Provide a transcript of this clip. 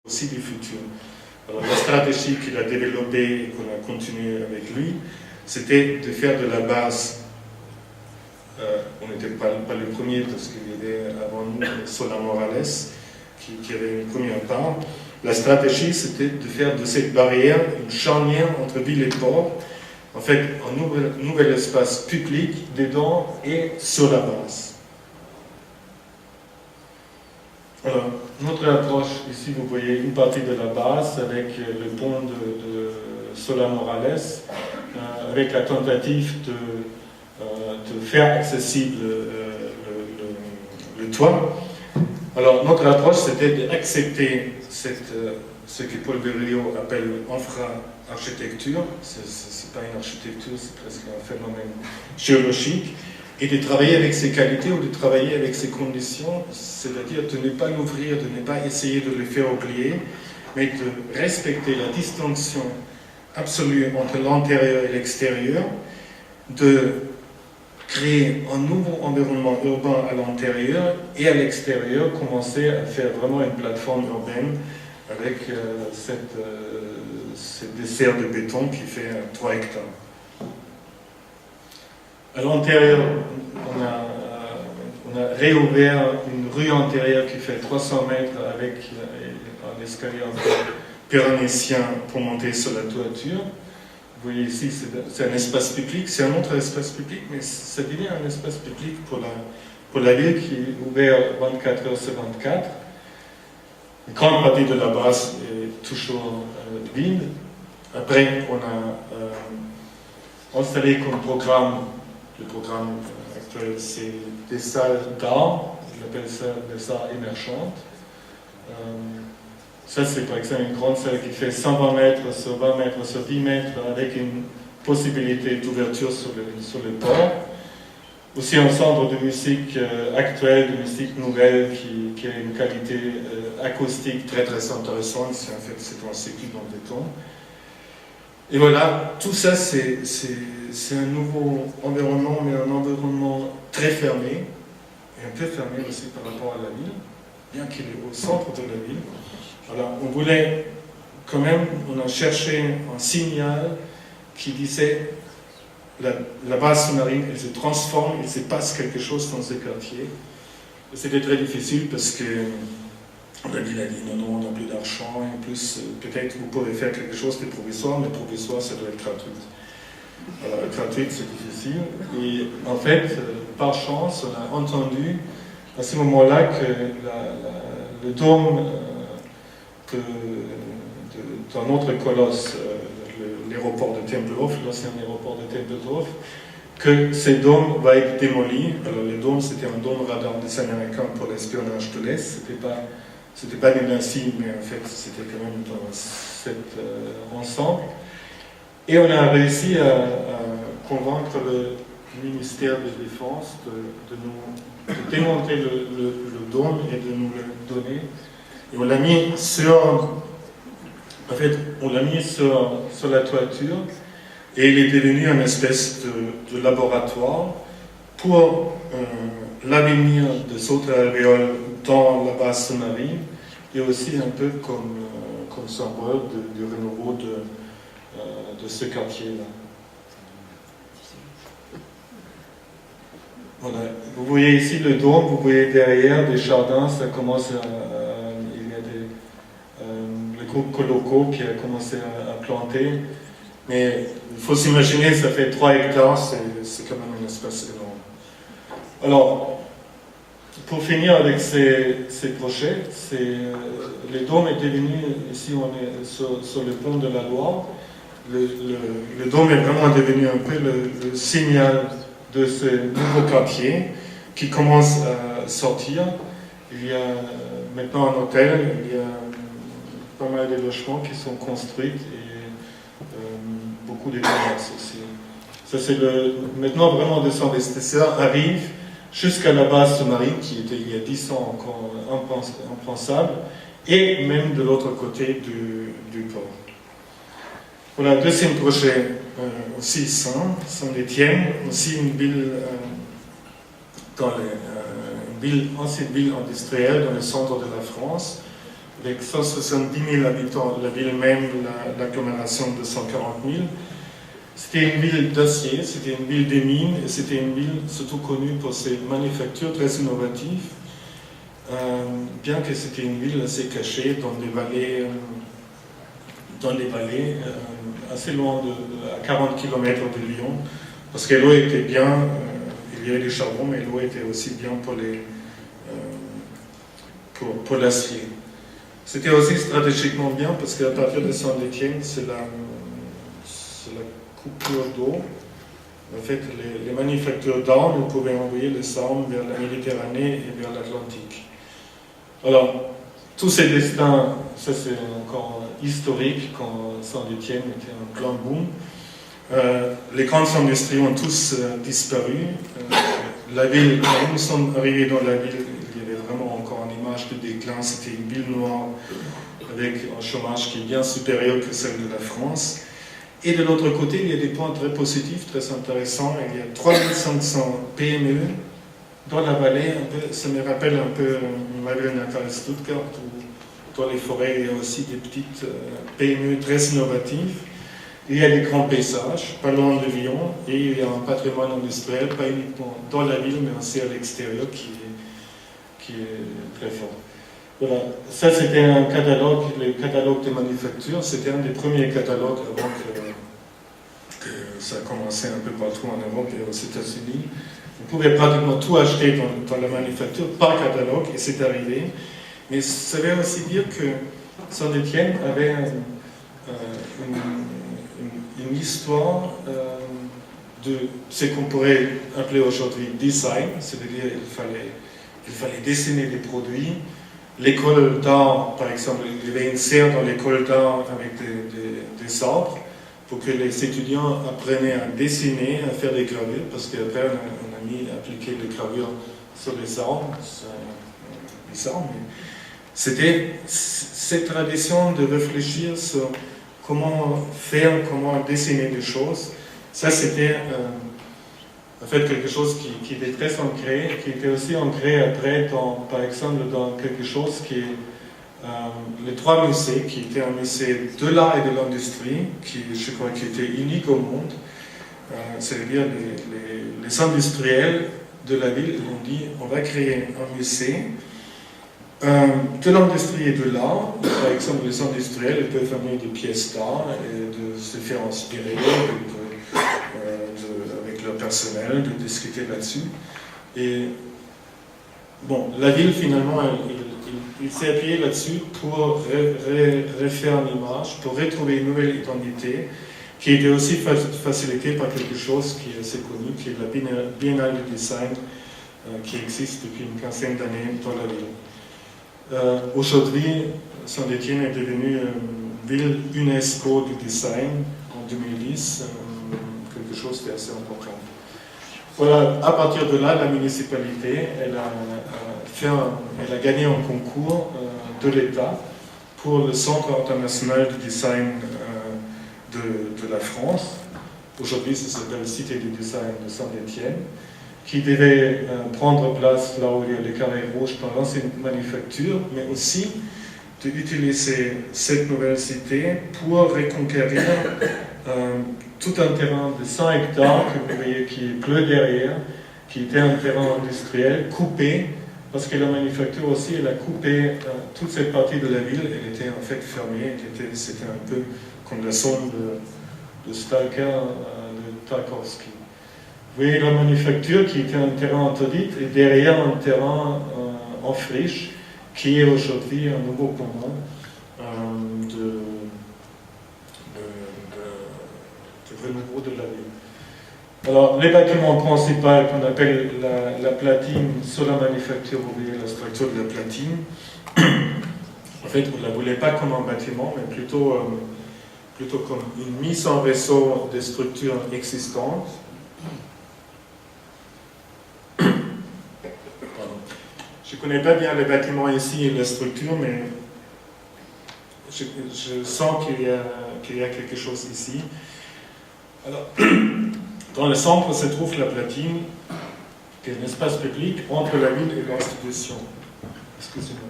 aussi du futur. Alors la stratégie qu'il a développée et qu'on a continué avec lui, c'était de faire de la base. On n'était pas le premier parce qu'il y avait avant nous Solá Morales qui avait une première part. La stratégie, c'était de faire de cette barrière une charnière entre ville et port, en fait un nouvel espace public dedans et sur la base. Alors, notre approche, ici vous voyez une partie de la base avec le pont de Solá Morales, avec la tentative de faire accessible le toit. Alors, notre approche, c'était d'accepter ce que Paul Virilio appelle infra-architecture. Ce n'est pas une architecture, c'est presque un phénomène géologique. Et de travailler avec ses qualités ou de travailler avec ses conditions, c'est-à-dire de ne pas l'ouvrir, de ne pas essayer de le faire oublier, mais de respecter la distinction absolue entre l'intérieur et l'extérieur, de créer un nouveau environnement urbain à l'intérieur et à l'extérieur, commencer à faire vraiment une plateforme urbaine avec ce dessert de béton qui fait 3 hectares. À l'intérieur, on a réouvert une rue intérieure qui fait 300 mètres avec un escalier un peu pyrénéen pour monter sur la toiture. Vous voyez ici, c'est un espace public, c'est un autre espace public, mais ça devient un espace public pour la ville qui est ouvert 24 heures sur 24. Une grande partie de la base est toujours vide. Après, on a installé comme programme, le programme actuel, c'est des salles d'art, je l'appelle ça des arts émergentes. Ça, c'est par exemple une grande salle qui fait 120 mètres sur 20 mètres sur 10 mètres avec une possibilité d'ouverture sur le port. Aussi un centre de musique actuelle, de musique nouvelle qui a une qualité acoustique très très intéressante. C'est un circuit dans le béton. Et voilà, tout ça c'est un nouveau environnement, mais un environnement très fermé, et un peu fermé aussi par rapport à la ville, bien qu'il est au centre de la ville. Alors, on voulait quand même, on a cherché un signal qui disait la base sous-marine, elle se transforme, il se passe quelque chose dans ce quartier. C'était très difficile parce que la ville a dit non, on n'a plus d'argent, et en plus, peut-être vous pouvez faire quelque chose de provisoire, mais provisoire, ça doit être gratuit. Alors, gratuit, c'est difficile. Et en fait, par chance, on a entendu à ce moment-là que le dôme d'un autre colosse, l'aéroport de Tempelhof, l'ancien aéroport de Tempelhof, que ce dôme va être démoli. Alors le dôme, c'était un dôme radar des Américains pour l'espionnage de l'Est. C'était pas des nazis, mais en fait, c'était quand même dans cet ensemble. Et on a réussi à convaincre le ministère de Défense de démonter le dôme et de nous le donner. Et on l'a mis sur la toiture et il est devenu une espèce de laboratoire pour l'avenir de Sauter Alvéole dans la base sous-marine et aussi un peu comme symbole du renouveau de ce quartier-là. Voilà. Vous voyez ici le dôme, vous voyez derrière des jardins, ça commence il y a le groupe Coloco qui a commencé à planter, mais il faut s'imaginer, ça fait 3 hectares, c'est quand même un espace énorme. Alors, pour finir avec ces projets, le dôme est devenu, ici on est sur le pont de la Loire, le dôme est vraiment devenu un peu le signal de ce nouveau quartier qui commence à sortir. Il y a maintenant un hôtel, il y a pas mal de logements qui sont construits et beaucoup de commerces aussi. Ça c'est maintenant vraiment des investisseurs arrivent jusqu'à la base sous-marine qui était il y a 10 ans encore impensable et même de l'autre côté du port. Voilà, deuxième projet, aussi Saint-Étienne, aussi une ville, ancienne ville industrielle dans le centre de la France, avec 170 000 habitants, la ville même, l'agglomération de 140 000. C'était une ville d'acier, c'était une ville des mines, et c'était une ville surtout connue pour ses manufactures très innovatives, bien que c'était une ville assez cachée dans des vallées, assez loin, à 40 km de Lyon, parce que l'eau était bien, il y avait du charbon, mais l'eau était aussi bien pour l'acier. C'était aussi stratégiquement bien, parce qu'à partir de Saint-Étienne, c'est la coupure d'eau. En fait, les manufactures d'armes pouvaient envoyer les armes vers la Méditerranée et vers l'Atlantique. Alors, tous ces destins, ça c'est encore historique, quand Saint-Étienne était en plein boom. Les grandes industries ont tous disparu. La ville, quand nous sommes arrivés dans la ville, il y avait vraiment encore une image de déclin. C'était une ville noire avec un chômage qui est bien supérieur que celle de la France. Et de l'autre côté, il y a des points très positifs, très intéressants. Il y a 3500 PME dans la vallée. Ça me rappelle un peu ma ville natale Stuttgart, où dans les forêts, il y a aussi des petites PME très innovatives. Il y a des grands paysages, pas loin de Lyon, et il y a un patrimoine industriel, pas uniquement dans la ville, mais aussi à l'extérieur, qui est très fort. Voilà, ça c'était un catalogue, le catalogue des manufactures, c'était un des premiers catalogues avant que ça a commencé un peu partout en Europe et aux États-Unis. Vous pouvez pratiquement tout acheter dans la manufacture par catalogue, et c'est arrivé. Mais ça veut aussi dire que Saint-Étienne avait une histoire de ce qu'on pourrait appeler aujourd'hui design, c'est-à-dire il fallait dessiner des produits. L'école d'art, par exemple, il y avait une serre dans l'école d'art avec des arbres pour que les étudiants apprenaient à dessiner, à faire des gravures, parce qu'après on a mis appliqué les gravures sur les arbres. C'est bizarre, mais c'était cette tradition de réfléchir sur comment faire, comment dessiner des choses. Ça, c'était en fait quelque chose qui était très ancré, qui était aussi ancré après, par exemple, dans quelque chose qui est les trois musées, qui étaient un musée de l'art et de l'industrie, qui, je crois, qui était unique au monde. C'est-à-dire les industriels de la ville ont dit on va créer un musée de l'industrie et de l'art. Par exemple, les industriels ils peuvent amener des pièces d'art et de se faire inspirer avec leur personnel, de discuter là-dessus. Et bon, la ville finalement, il s'est appuyé là-dessus pour refaire l'image, pour retrouver une nouvelle identité qui était aussi facilitée par quelque chose qui est assez connu, qui est la Biennale du design qui existe depuis une quinzaine d'années dans la ville. Aujourd'hui, Saint-Étienne est devenue une ville UNESCO du design en 2010, quelque chose d'assez important. Voilà, à partir de là, la municipalité, elle a gagné un concours de l'État pour le Centre international du design de la France. Aujourd'hui, ça s'appelle Cité du design de Saint-Étienne, qui devait prendre place là où il y a les carrés rouges par l'ancienne manufacture, mais aussi d'utiliser cette nouvelle cité pour reconquérir tout un terrain de 100 hectares que vous voyez qui est bleu derrière, qui était un terrain industriel coupé, parce que la manufacture aussi, elle a coupé toute cette partie de la ville, elle était en fait fermée, c'était un peu comme la zone de Stalker, de Tarkovsky. Vous voyez la manufacture qui était un terrain interdit et derrière un terrain en friche qui est aujourd'hui un nouveau poumon de renouveau de la ville. Alors, les bâtiments principaux qu'on appelle la platine sur la manufacture, vous voyez la structure de la platine. En fait, vous ne la voulez pas comme un bâtiment, mais plutôt comme une mise en réseau des structures existantes. Je ne connais pas bien les bâtiments ici et la structure, mais je sens qu'il y a quelque chose ici. Alors, dans le centre se trouve la platine, qui est un espace public entre la ville et l'institution. Excusez-moi.